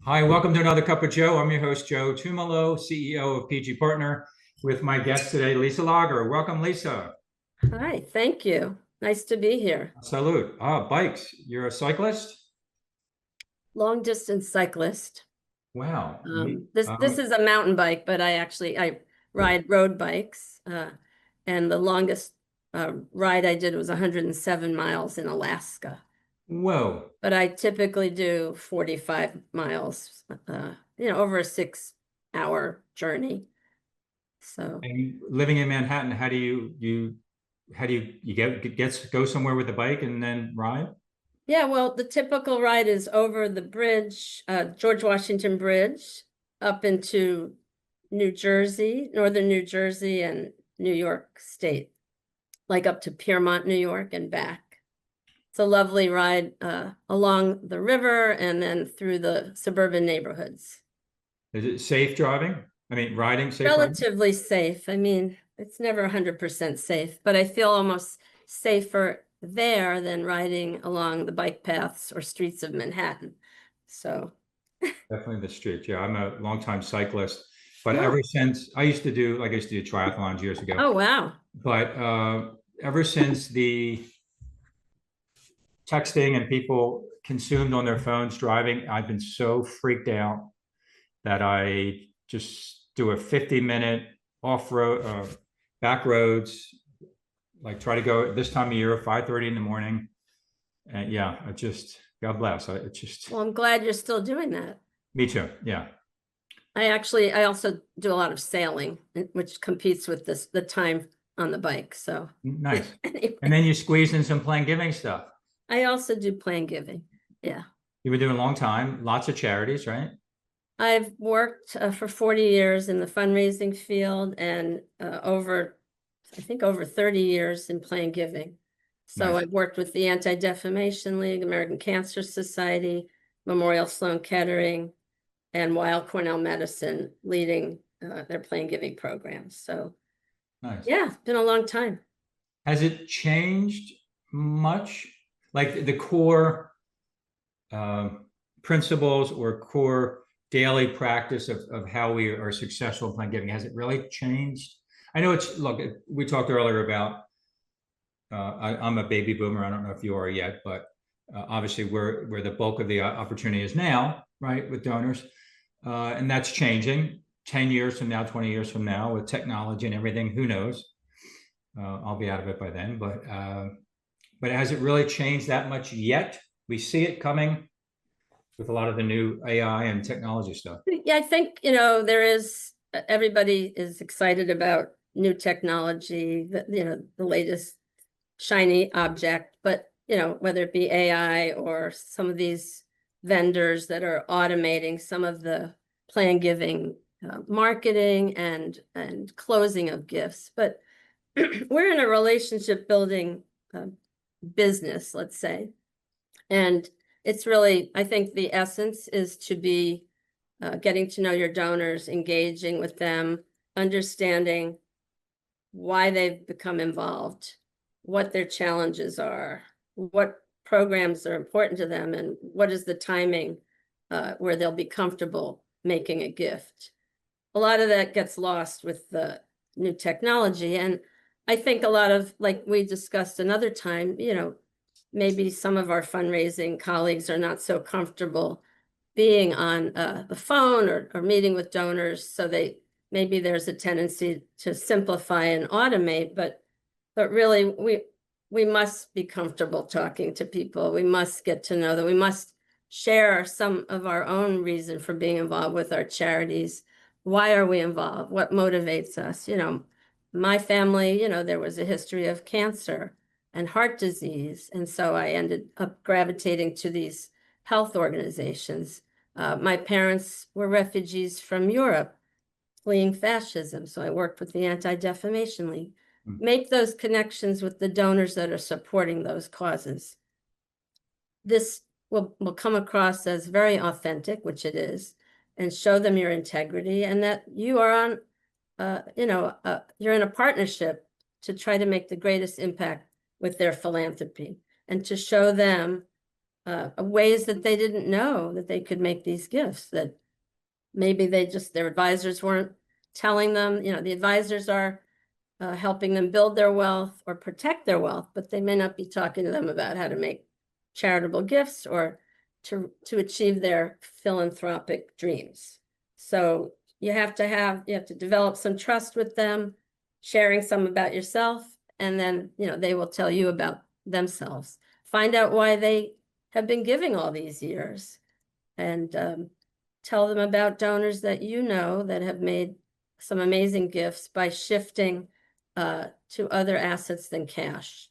Hi, welcome to another Cup of Joe. I'm your host, Joe Tumalo, CEO of PG Partner, with my guest today, Lisa Lager. Welcome, Lisa. Hi, thank you. Nice to be here. Salute. Bikes. You're a cyclist? Long distance cyclist. Wow. This is a mountain bike, but I ride road bikes. And the longest ride I did was 107 miles in Alaska. Whoa. But I typically do 45 miles, over a 6-hour journey. So And living in Manhattan, how do you go somewhere with a bike and then ride? yeah, well, the typical ride is over the bridge, George Washington Bridge, up into New Jersey, northern New Jersey and New York State, like up to Piermont, New York and back. It's a lovely ride along the river and then through the suburban neighborhoods. Is it safe driving? I mean, riding, safe riding? Relatively safe. I mean, it's never 100% safe, but I feel almost safer there than riding along the bike paths or streets of Manhattan. So Definitely the streets. Yeah, I'm a longtime cyclist, but oh, ever since I used to do triathlons years ago. oh wow. But ever since the texting and people consumed on their phones driving, I've been so freaked out that I just do a 50-minute off-road, back roads, like try to go this time of year, 5:30 in the morning. And yeah, God bless. Well, I'm glad you're still doing that. Me too. Yeah. I also do a lot of sailing, which competes with the time on the bike. So Nice. anyway, And then you squeeze in some plan giving stuff. I also do plan giving. Yeah. You've been doing a long time, lots of charities, right? I've worked for 40 years in the fundraising field and I think over 30 years in plan giving. So Nice. I've worked with the Anti-Defamation League, American Cancer Society, Memorial Sloan Kettering, and Weill Cornell Medicine leading their plan giving programs. So Nice. yeah, it's been a long time. Has it changed much? Like the core principles or core daily practice of how we are successful in plan giving, has it really changed? I know look, we talked earlier about, I'm a baby boomer. I don't know if you are yet, but obviously where the bulk of the opportunity is now, right, with donors. And that's changing 10 years from now, 20 years from now with technology and everything, who knows? I'll be out of it by then, but has it really changed that much yet? We see it coming with a lot of the new AI and technology stuff. Yeah, I think, everybody is excited about new technology, the latest shiny object, but, whether it be AI or some of these vendors that are automating some of the plan giving, marketing and closing of gifts. But we're in a relationship building business, let's say. And it's really, I think the essence is to be getting to know your donors, engaging with them, understanding why they've become involved, what their challenges are, what programs are important to them, and what is the timing where they'll be comfortable making a gift. A lot of that gets lost with the new technology. And I think a lot of, like we discussed another time, maybe some of our fundraising colleagues are not so comfortable being on the phone or meeting with donors. So maybe there's a tendency to simplify and automate, but really we must be comfortable talking to people. We must get to know them. We must share some of our own reason for being involved with our charities. Why are we involved? What motivates us? My family, there was a history of cancer and heart disease. And so I ended up gravitating to these health organizations. My parents were refugees from Europe, fleeing fascism. So I worked with the Anti-Defamation League. Make those connections with the donors that are supporting those causes. This will come across as very authentic, which it is, and show them your integrity and that you are on, you're in a partnership to try to make the greatest impact with their philanthropy and to show them ways that they didn't know that they could make these gifts, that maybe their advisors weren't telling them, the advisors are helping them build their wealth or protect their wealth, but they may not be talking to them about how to make charitable gifts or to achieve their philanthropic dreams. So you have to develop some trust with them, sharing some about yourself, and then, they will tell you about themselves. Find out why they have been giving all these years, and tell them about donors that that have made some amazing gifts by shifting to other assets than cash.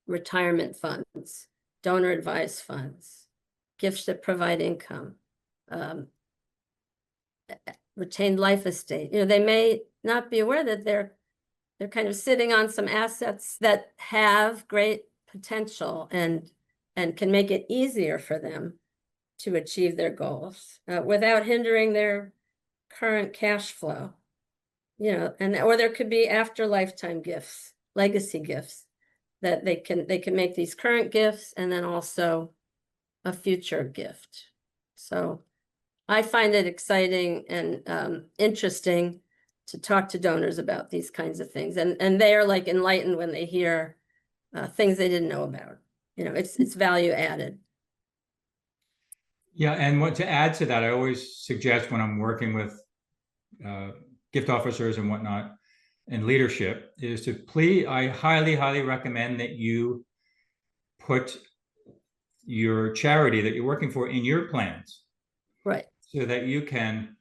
Retirement funds, donor advised funds, gifts that provide income, retained life estate. They may not be aware that they're kind of sitting on some assets that have great potential and can make it easier for them to achieve their goals without hindering their current cash flow. Or there could be after lifetime gifts, legacy gifts, that they can make these current gifts and then also a future gift. So I find it exciting and interesting to talk to donors about these kinds of things, and they are like enlightened when they hear things they didn't know about. It's value added. Yeah, and what to add to that, I always suggest when I'm working with gift officers and whatnot and leadership is to please, I highly, highly recommend that you put your charity that you're working for in your plans. Right. So that you can,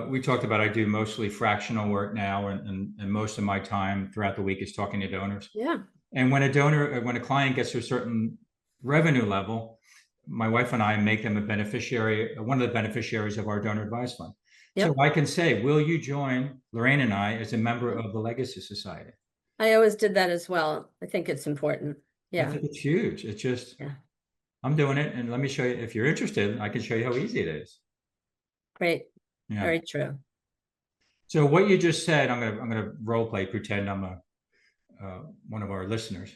we talked about, I do mostly fractional work now, and most of my time throughout the week is talking to donors. Yeah. And when a client gets to a certain revenue level, my wife and I make them a beneficiary, one of the beneficiaries of our donor advised fund. Yep. So I can say, will you join Lorraine and I as a member of the Legacy Society? I always did that as well. I think it's important. Yeah. I think it's huge. It's just, I'm doing it. And let me show you, if you're interested, I can show you how easy it is. Great. Yeah. Very true. So what you just said, I'm gonna role play, pretend I'm one of our listeners.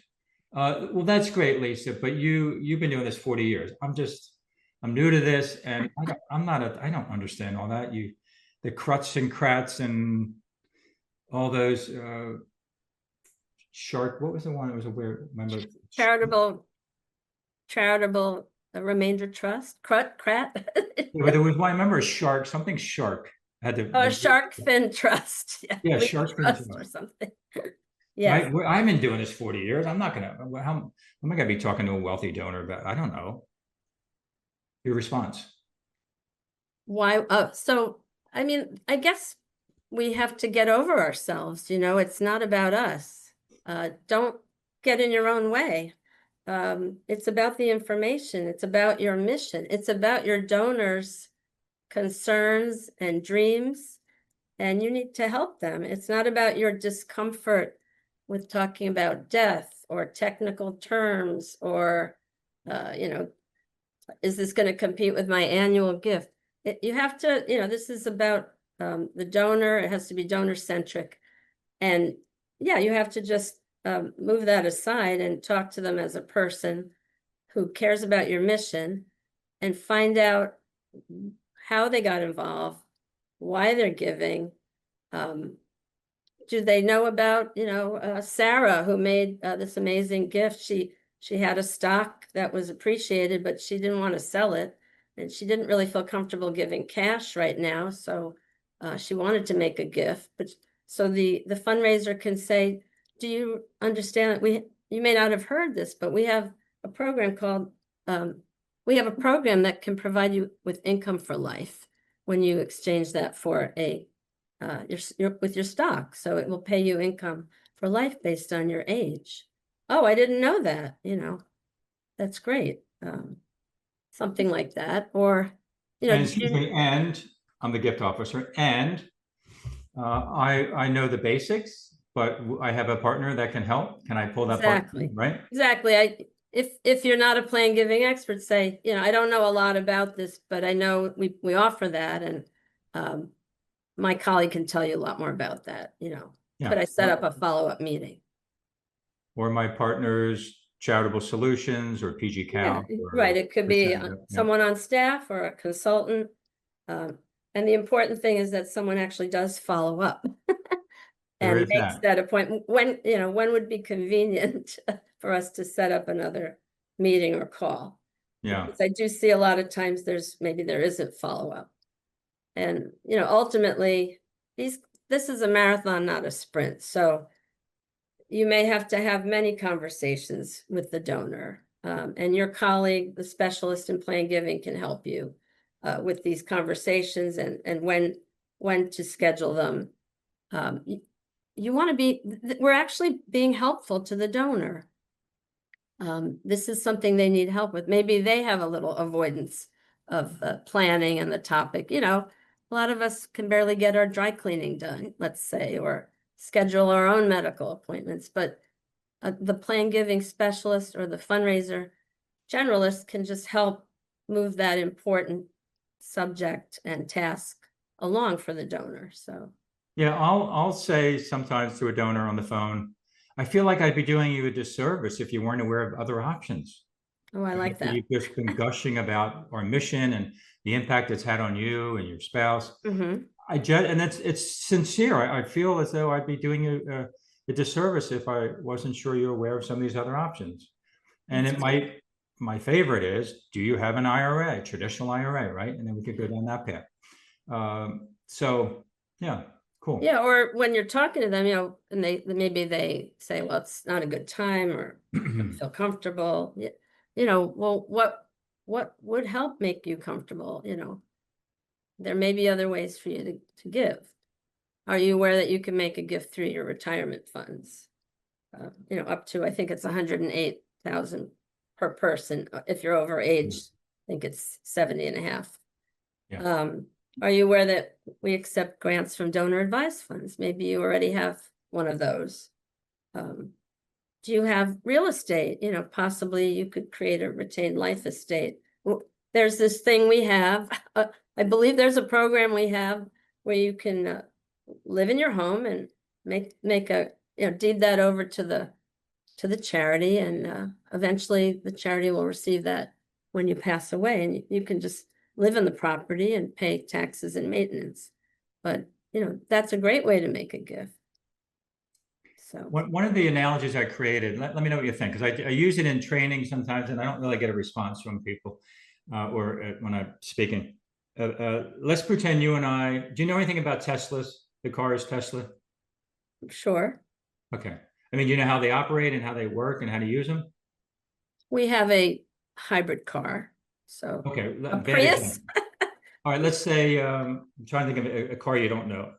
Well, that's great, Lisa, but you've been doing this 40 years. I'm new to this, and I don't understand all that. The cruts and crats and all those shark. What was the one? It was a weird. Remember? Charitable remainder trust. Crat. Yeah, there was one. I remember a shark. Something shark had to. Oh, shark fin trust. Yeah, shark fin trust or something. Yeah. I've been doing this 40 years. I'm not gonna. How am I gonna be talking to a wealthy donor about? I don't know. Your response. Why? So, I mean, I guess we have to get over ourselves. It's not about us. Don't get in your own way. It's about the information. It's about your mission. It's about your donors' concerns and dreams, and you need to help them. It's not about your discomfort with talking about death or technical terms or, is this going to compete with my annual gift? You have to, this is about the donor. It has to be donor-centric. And yeah, you have to just move that aside and talk to them as a person who cares about your mission and find out how they got involved, why they're giving. Do they know about, Sarah, who made this amazing gift? She had a stock that was appreciated, but she didn't want to sell it. And she didn't really feel comfortable giving cash right now. So she wanted to make a gift. But so the fundraiser can say, do you understand that you may not have heard this, but we have a program called, we have a program that can provide you with income for life when you exchange that for with your stock. So it will pay you income for life based on your age. Oh, I didn't know that, that's great. Something like that, or, and I'm the gift officer, and I know the basics, but I have a partner that can help. Can I pull that exactly part, right? Exactly. If you're not a plan giving expert, say, I don't know a lot about this, but I know we offer that, and my colleague can tell you a lot more about that. Could I set up a follow-up meeting? Or my partner's Charitable Solutions or PG Yeah, Cal. Or right. It could be yeah. someone on staff or a consultant. And the important thing is that someone actually does follow up There and is makes that. that appointment. When, when would be convenient for us to set up another meeting or call? Yeah. Because I do see a lot of times maybe there isn't follow-up. And, ultimately, this is a marathon, not a sprint. So you may have to have many conversations with the donor. And your colleague, the specialist in plan giving, can help you with these conversations and when to schedule them. You want to we're actually being helpful to the donor. This is something they need help with. Maybe they have a little avoidance of planning and the topic. A lot of us can barely get our dry cleaning done, let's say, or schedule our own medical appointments. But the plan giving specialist or the fundraiser generalist can just help move that important subject and task along for the donor. So Yeah, I'll say sometimes to a donor on the phone, I feel like I'd be doing you a disservice if you weren't aware of other options. oh, I like that. You've just been gushing about our mission and the impact it's had on you and your spouse. Mm-hmm. And it's sincere. I feel as though I'd be doing you a disservice if I wasn't sure you're aware of some of these other options. And That's good. my favorite is, do you have an IRA, traditional IRA, right? And then we could go down that path. So yeah, cool. Yeah, or when you're talking to them, and maybe they say, well, it's not a good time or don't feel comfortable. Well, what would help make you comfortable? There may be other ways for you to give. Are you aware that you can make a gift through your retirement funds? Up to, I think it's 108,000 per person. If you're over age, I think it's 70 and a half. Yeah. Are you aware that we accept grants from donor advised funds? Maybe you already have one of those. Do you have real estate? Possibly you could create a retained life estate. There's this thing we have. I believe there's a program we have where you can live in your home and make a deed that over to the charity, and eventually the charity will receive that when you pass away, and you can just live in the property and pay taxes and maintenance. But that's a great way to make a gift. So one of the analogies I created, let me know what you think, because I use it in training sometimes and I don't really get a response from people or when I'm speaking. Let's pretend you and I, do you know anything about Teslas, the cars Tesla? sure. Okay. I mean, you know how they operate and how they work and how to use them? We have a hybrid car. So Okay. a Prius. All right. Let's say, I'm trying to think of a car you don't know.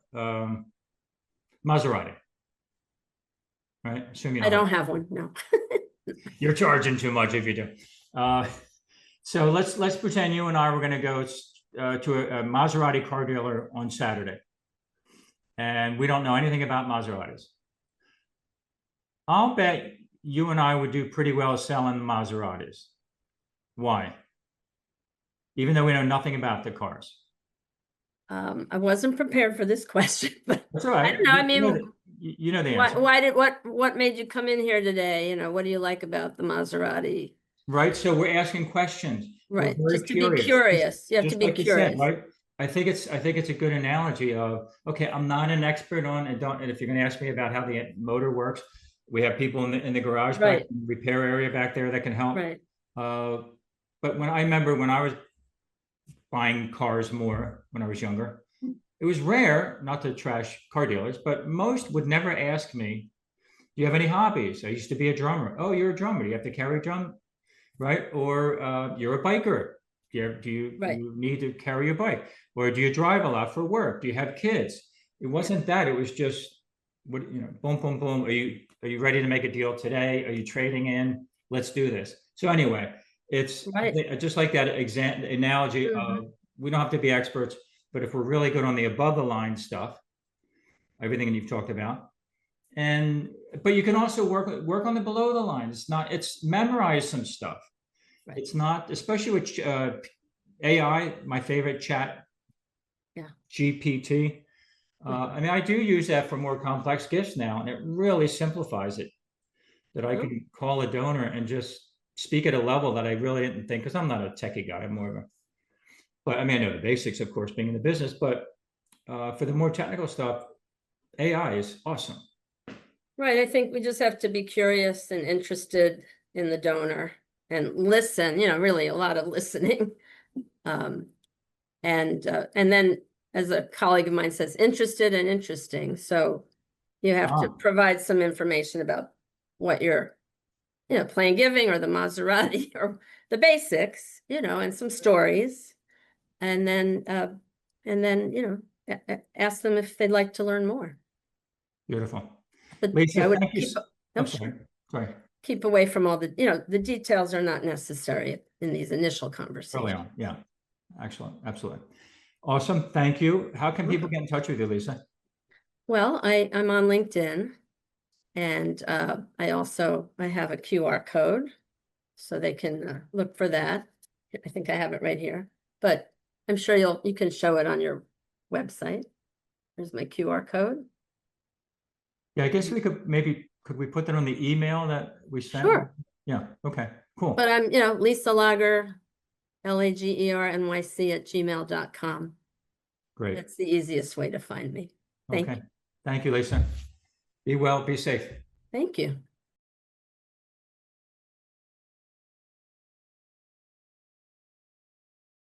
Maserati. Right? Assume you I don't have one, no. You're charging too much if you do. So let's pretend you and I were going to go to a Maserati car dealer on Saturday, and we don't know anything about Maseratis. I'll bet you and I would do pretty well selling Maseratis. Why? Even though we know nothing about the cars. I wasn't prepared for this question, but That's all right. I don't know. I mean, you know the answer. what made you come in here today? What do you like about the Maserati? Right. So we're asking questions. Right. We're very Just to be curious. You have to be like you curious. said, right? I think it's a good analogy of, okay, I'm not an expert on and if you're going to ask me about how the motor works, we have people in the garage back in the repair area back there that can help. Right. But when I remember when I was buying cars more when I was younger, it was rare, not to trash car dealers, but most would never ask me, do you have any hobbies? I used to be a drummer. Oh, you're a drummer. Do you have to carry a drum? Right? Or you're a biker. Do you need to carry your bike? Or do you drive a lot for work? Do you have kids? It wasn't that. It was just, boom, boom, boom. Are you ready to make a deal today? Are you trading in? Let's do this. So anyway, it's just like that analogy of, we don't have to be experts, but if we're really good on the above the line stuff, everything you've talked about, but you can also work on the below the line. It's memorize some stuff. Right. It's not, especially with AI, my favorite chat, GPT. I mean, I do use that for more complex gifts now, and it really simplifies it. that I can call a donor and just speak at a level that I really didn't think, because I'm not a techie guy, I'm more of a, but I mean, I know the basics, of course, being in the business, but for the more technical stuff, AI is awesome. Right. I think we just have to be curious and interested in the donor and listen, really a lot of listening. And then, as a colleague of mine says, interested and interesting. So you have to provide some information about what you're, playing giving or the Maserati or the basics, and some stories. And then, ask them if they'd like to learn more. Beautiful. But Lisa, I would thank you. keep, I'm sorry. Sorry. keep away from all the, the details are not necessary in these initial conversations. Early on. Yeah. Excellent. Absolutely. Awesome. Thank you. How can people get in touch with you, Lisa? Well, I'm on LinkedIn, and I have a QR code, so they can look for that. I think I have it right here, but I'm sure you can show it on your website. There's my QR code. Yeah, I guess we could could we put that on the email that we sent? Sure. Yeah. Okay. Cool. But I'm, Lisa Lager, LAGERNYC@gmail.com. Great. That's the easiest way to find me. Thank you. Thank you, Lisa. Be well, be safe. Thank you.